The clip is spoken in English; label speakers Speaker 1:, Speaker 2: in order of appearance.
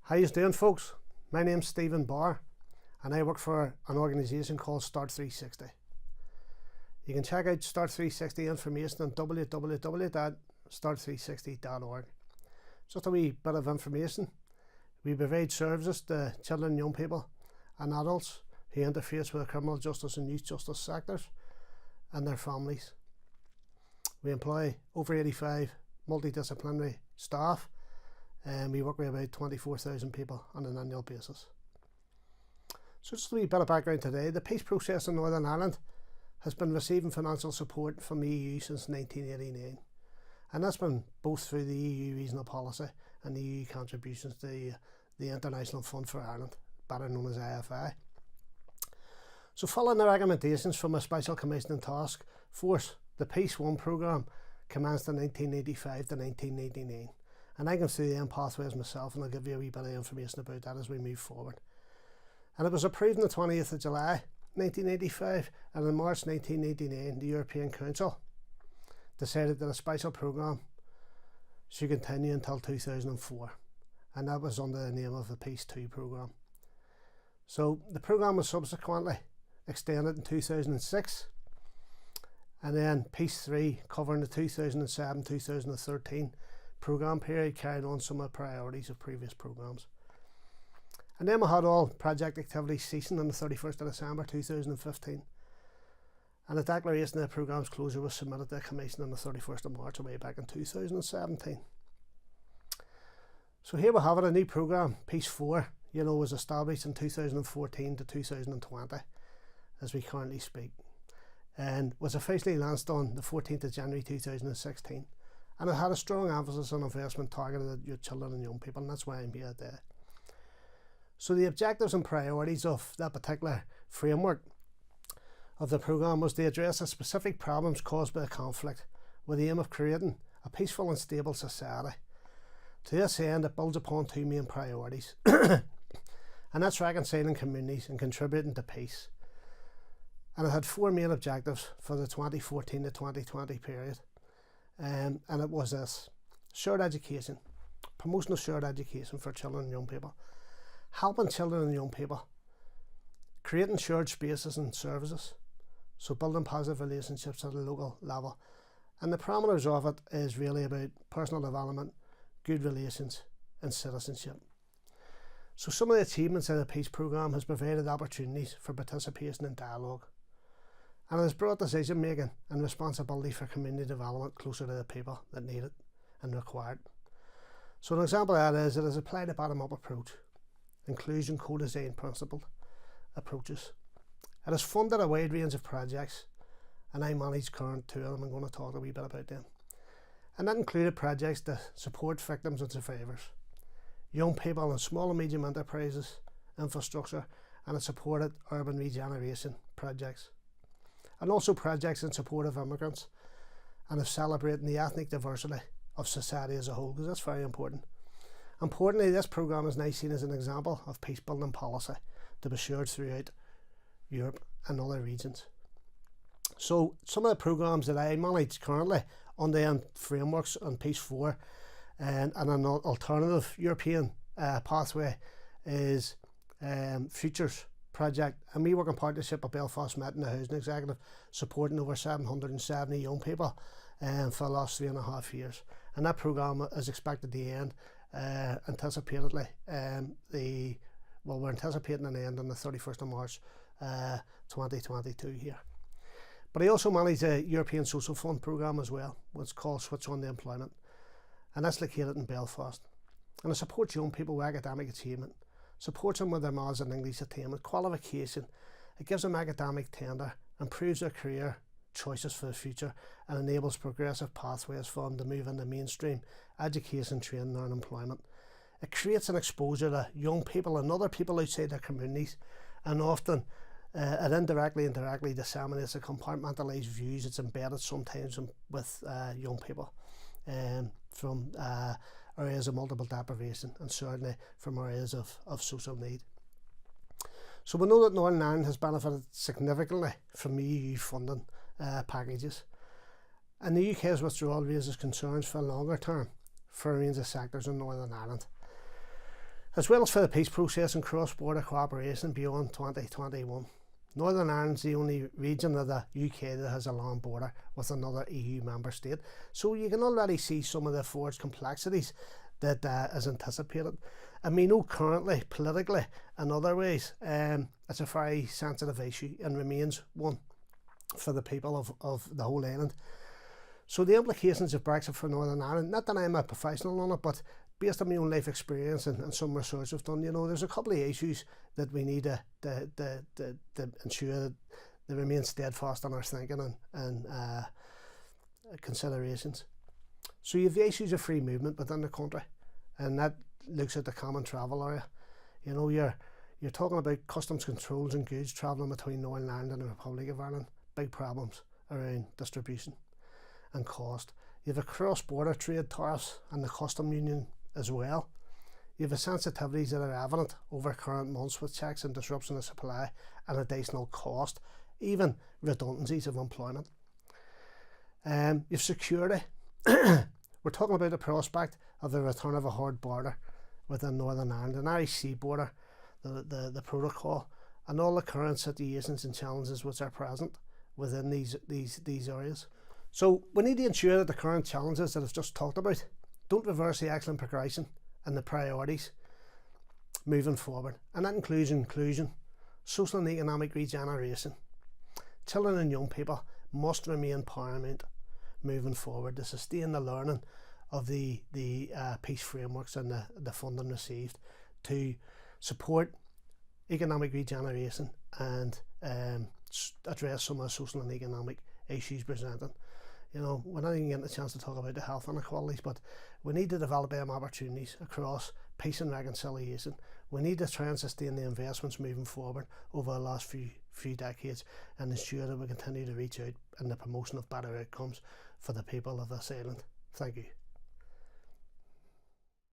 Speaker 1: How you doing, folks? My name's Barr and I work for an organisation called Start 360. You can check out Start 360 information on www.start360.org. Just a wee bit of information. We provide services to children, young people and adults who interface with the criminal justice and youth justice sectors and their families. We employ over 85 multidisciplinary staff and we work with about 24,000 people on an annual basis. So just a wee bit of background today. The peace process in Northern Ireland has been receiving financial support from the EU since 1989, and that's been both through the EU regional policy and the EU contributions to the International Fund for Ireland, better known as IFI. So following the recommendations from a Special Commissioning Task Force, the Peace 1 programme commenced in 1985 to 1999. And I can see the end pathways myself, and I'll give you a wee bit of information about that as we move forward. And it was approved on the 20th of July 1985, and in March 1989 the European Council decided that a special programme should continue until 2004, and that was under the name of the Peace 2 programme. So the programme was subsequently extended in 2006, and then Peace 3, covering the 2007-2013 programme period, carried on some of the priorities of previous programmes. And then we had all project activities ceasing on the 31st of December 2015, and a declaration of the programme's closure was submitted to the Commission on the 31st of March way back in 2017. So here we have it, a new programme, Peace 4, was established in 2014 to 2020 as we currently speak, and was officially launched on the 14th of January 2016. And it had a strong emphasis on investment targeted at your children and young people, and that's why I'm here today. So the objectives and priorities of that particular framework of the programme was to address the specific problems caused by the conflict with the aim of creating a peaceful and stable society. To this end, it builds upon two main priorities, and that's reconciling communities and contributing to peace. And it had four main objectives for the 2014 to 2020 period. And it was this: shared education, promotion of shared education for children and young people, helping children and young people, creating shared spaces and services, so building positive relationships at a local level. And the parameters of it is really about personal development, good relations and citizenship. So some of the achievements of the Peace programme has provided opportunities for participation and dialogue, and it has brought decision making and responsibility for community development closer to the people that need it and require it. So an example of that is it has applied a bottom-up approach, inclusion, co-design principled approaches. It has funded a wide range of projects, and I manage current two of them. I'm going to talk a wee bit about them. And that included projects to support victims and survivors, young people and small and medium enterprises, infrastructure, and it supported urban regeneration projects, and also projects in support of immigrants and of celebrating the ethnic diversity of society as a whole, because that's very important. Importantly, this programme is now seen as an example of peace building policy to be shared throughout Europe and other regions. So some of the programmes that I manage currently on the frameworks on Peace 4 and an alternative European pathway is Futures project, and we work in partnership with Belfast Met and the Housing Executive, supporting over 770 young people for the last 3.5 years, and that programme is expected to end anticipatedly we're anticipating an end on the 31st of March 2022 here. But I also manage a European Social Fund programme as well, what's called Switch On to Employment, and that's located in Belfast, and it supports young people with academic achievement, supports them with their maths and English attainment, qualification. It gives them academic tender, improves their career choices for the future, and enables progressive pathways for them to move into mainstream education, training and employment. It creates an exposure to young people and other people outside their communities, and often it indirectly and directly disseminates a compartmentalised views. It's embedded sometimes with young people from areas of multiple deprivation, and certainly from areas of social need. So we know that Northern Ireland has benefited significantly from EU funding packages, and the UK's withdrawal raises concerns for longer term for a range of sectors in Northern Ireland. as well as for the peace process and cross-border cooperation beyond 2021. Northern Ireland is the only region of the UK that has a land border with another EU member state, so you can already see some of the forged complexities that is anticipated. And we know currently, politically and other ways, it's a very sensitive issue and remains one for the people of the whole island. So the implications of Brexit for Northern Ireland, not that I'm a professional on it, but based on my own life experience and some research I've done, there's a couple of issues that we need to ensure that they remain steadfast in our thinking and considerations. So you have the issues of free movement within the country, and that looks at the common travel area. You're talking about customs controls and goods travelling between Northern Ireland and the Republic of Ireland. Big problems around distribution and cost. You have a cross-border trade tariffs and the custom union as well. You have the sensitivities that are evident over current months with checks and disruption of supply and additional cost, even redundancies of employment. You've security. We're talking about the prospect of the return of a hard border within Northern Ireland, an Irish sea border, the protocol, and all the current situations and challenges which are present within these areas. So we need to ensure that the current challenges that I've just talked about don't reverse the excellent progression and the priorities moving forward, and that includes inclusion, social and economic regeneration. Children and young people must remain paramount moving forward to sustain the learning of the peace frameworks and the funding received to support economic regeneration and address some of the social and economic issues presented. We're not even getting a chance to talk about the health inequalities, but we need to develop opportunities across peace and reconciliation. We need to try and sustain the investments moving forward over the last few decades and ensure that we continue to reach out in the promotion of better outcomes for the people of this island. Thank you.